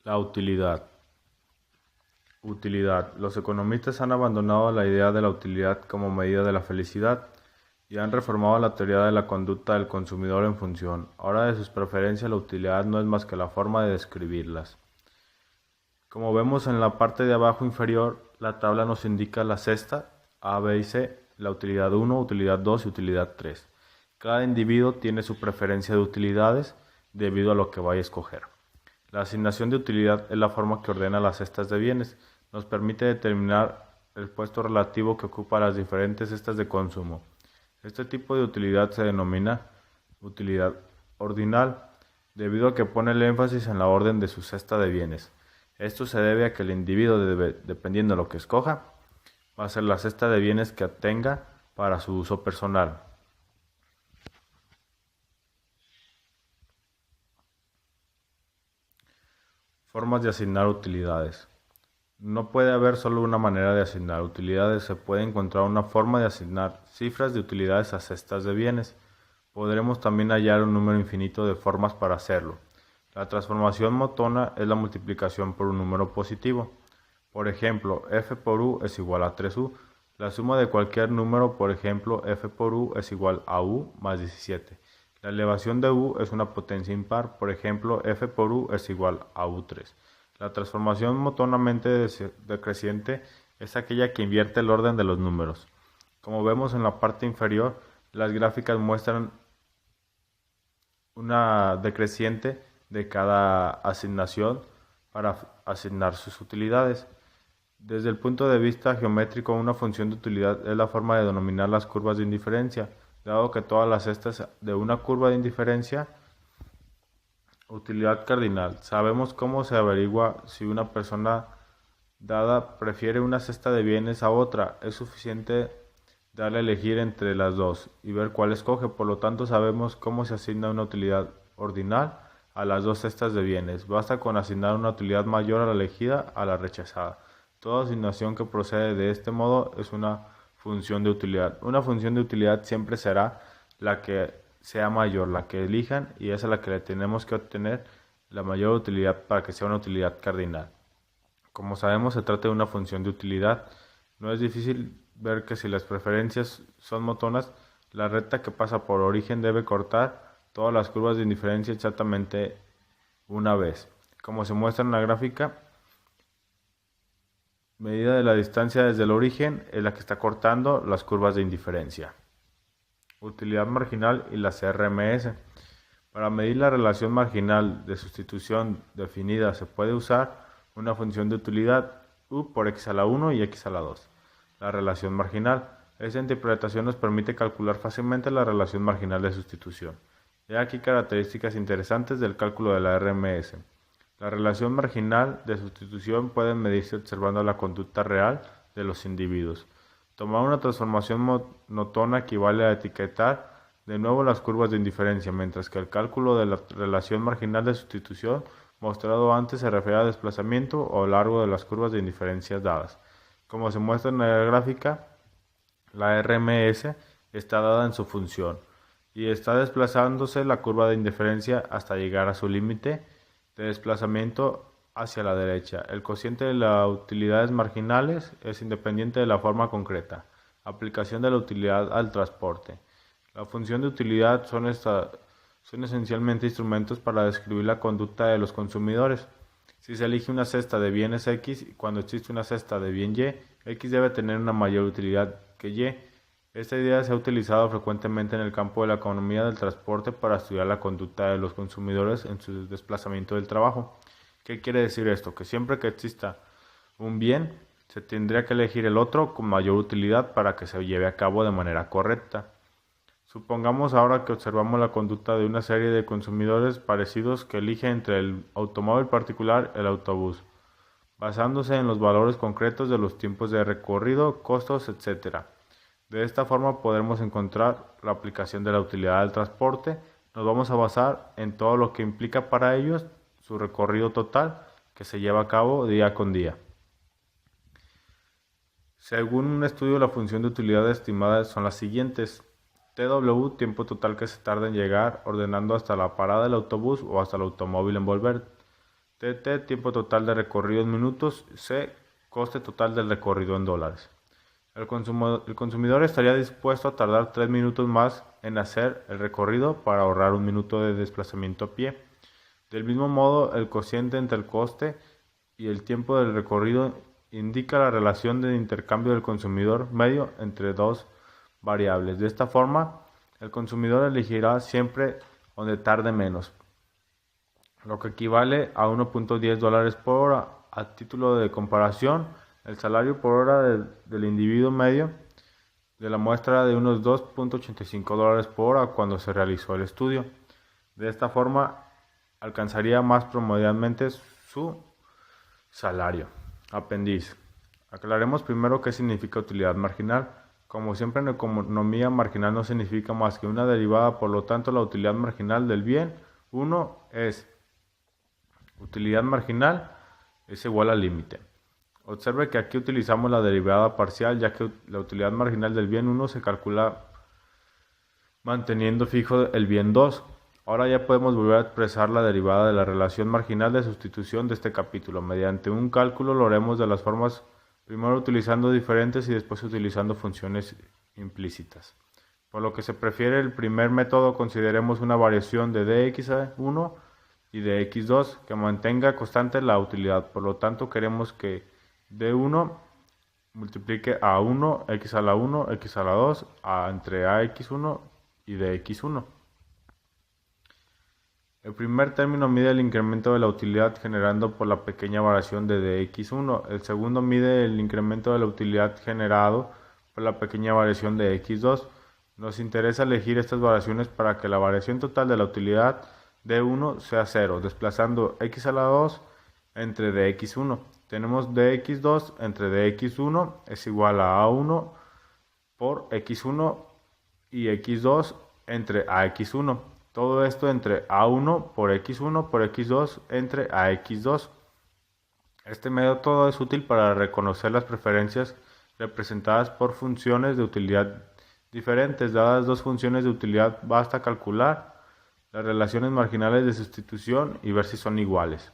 La utilidad. Utilidad. Los economistas han abandonado la idea de la utilidad como medida de la felicidad y han reformado la teoría de la conducta del consumidor en función. Ahora de sus preferencias la utilidad no es más que la forma de describirlas. Como vemos en la parte de abajo inferior, la tabla nos indica la cesta A, B y C, la utilidad 1, utilidad 2 y utilidad 3. Cada individuo tiene su preferencia de utilidades debido a lo que vaya a escoger. La asignación de utilidad es la forma que ordena las cestas de bienes. Nos permite determinar el puesto relativo que ocupan las diferentes cestas de consumo. Este tipo de utilidad se denomina utilidad ordinal, debido a que pone el énfasis en la orden de su cesta de bienes. Esto se debe a que el individuo dependiendo de lo que escoja, va a ser la cesta de bienes que tenga para su uso personal. Formas de asignar utilidades. No puede haber solo una manera de asignar utilidades, se puede encontrar una forma de asignar cifras de utilidades a cestas de bienes. Podremos también hallar un número infinito de formas para hacerlo. La transformación monotona es la multiplicación por un número positivo. Por ejemplo, f por u es igual a 3u. La suma de cualquier número, por ejemplo, f por u es igual a u más 17. La elevación de u es una potencia impar, por ejemplo, f por u es igual a u3. La transformación monótonamente decreciente es aquella que invierte el orden de los números. Como vemos en la parte inferior, las gráficas muestran una decreciente de cada asignación para asignar sus utilidades. Desde el punto de vista geométrico, una función de utilidad es la forma de denominar las curvas de indiferencia, dado que todas las cestas de una curva de indiferencia. Utilidad cardinal. Sabemos cómo se averigua si una persona dada prefiere una cesta de bienes a otra. Es suficiente darle a elegir entre las dos y ver cuál escoge. Por lo tanto, sabemos cómo se asigna una utilidad ordinal a las dos cestas de bienes. Basta con asignar una utilidad mayor a la elegida a la rechazada. Toda asignación que procede de este modo es una función de utilidad. Una función de utilidad siempre será la que sea mayor, la que elijan, y esa es la que le tenemos que obtener la mayor utilidad para que sea una utilidad cardinal. Como sabemos, se trata de una función de utilidad. No es difícil ver que si las preferencias son monótonas, la recta que pasa por origen debe cortar todas las curvas de indiferencia exactamente una vez. Como se muestra en la gráfica, medida de la distancia desde el origen es la que está cortando las curvas de indiferencia. Utilidad marginal y las RMS. Para medir la relación marginal de sustitución definida se puede usar una función de utilidad u por x a la 1 y x a la 2. La relación marginal. Esta interpretación nos permite calcular fácilmente la relación marginal de sustitución. He aquí características interesantes del cálculo de la RMS. La relación marginal de sustitución puede medirse observando la conducta real de los individuos. Tomar una transformación monótona equivale a etiquetar de nuevo las curvas de indiferencia, mientras que el cálculo de la relación marginal de sustitución mostrado antes se refiere a desplazamiento o largo de las curvas de indiferencia dadas. Como se muestra en la gráfica, la RMS está dada en su función y está desplazándose la curva de indiferencia hasta llegar a su límite de desplazamiento hacia la derecha. El cociente de las utilidades marginales es independiente de la forma concreta. Aplicación de la utilidad al transporte. La función de utilidad son esencialmente instrumentos para describir la conducta de los consumidores. Si se elige una cesta de bienes X y cuando existe una cesta de bien Y, X debe tener una mayor utilidad que Y. Esta idea se ha utilizado frecuentemente en el campo de la economía del transporte para estudiar la conducta de los consumidores en su desplazamiento del trabajo. ¿Qué quiere decir esto? Que siempre que exista un bien, se tendría que elegir el otro con mayor utilidad para que se lleve a cabo de manera correcta. Supongamos ahora que observamos la conducta de una serie de consumidores parecidos que eligen entre el automóvil particular y el autobús, basándose en los valores concretos de los tiempos de recorrido, costos, etc. De esta forma podremos encontrar la aplicación de la utilidad del transporte. Nos vamos a basar en todo lo que implica para ellos su recorrido total que se lleva a cabo día con día. Según un estudio, la función de utilidad estimada son las siguientes. TW, tiempo total que se tarda en llegar, ordenando hasta la parada del autobús o hasta el automóvil en volver. TT, tiempo total de recorrido en minutos. C, coste total del recorrido en dólares. El consumidor estaría dispuesto a tardar 3 minutos más en hacer el recorrido para ahorrar 1 minuto de desplazamiento a pie. Del mismo modo, el cociente entre el coste y el tiempo del recorrido indica la relación de intercambio del consumidor medio entre dos variables. De esta forma, el consumidor elegirá siempre donde tarde menos, lo que equivale a $1.10 por hora. A título de comparación, el salario por hora del individuo medio de la muestra de unos $2.85 por hora cuando se realizó el estudio. De esta forma, alcanzaría más promedialmente su salario. Apéndice. Aclaremos primero qué significa utilidad marginal. Como siempre en economía, marginal no significa más que una derivada, por lo tanto la utilidad marginal del bien 1 es utilidad marginal es igual al límite. Observe que aquí utilizamos la derivada parcial, ya que la utilidad marginal del bien 1 se calcula manteniendo fijo el bien 2. Ahora ya podemos volver a expresar la derivada de la relación marginal de sustitución de este capítulo. Mediante un cálculo lo haremos de las formas, primero utilizando diferentes y después utilizando funciones implícitas. Por lo que se prefiere el primer método, consideremos una variación de dx1 y de x2 que mantenga constante la utilidad. Por lo tanto, queremos que d1 multiplique a 1, x a la 1, x a la 2, entre ax1 y dx1. El primer término mide el incremento de la utilidad generando por la pequeña variación de dx1. El segundo mide el incremento de la utilidad generado por la pequeña variación de x2. Nos interesa elegir estas variaciones para que la variación total de la utilidad d1 sea 0, desplazando x a la 2 entre dx1. Tenemos dx2 entre dx1 es igual a a1 por x1 y x2 entre ax1. Todo esto entre a1 por x1 por x2 entre ax2. Este método es útil para reconocer las preferencias representadas por funciones de utilidad diferentes. Dadas dos funciones de utilidad, basta calcular las relaciones marginales de sustitución y ver si son iguales.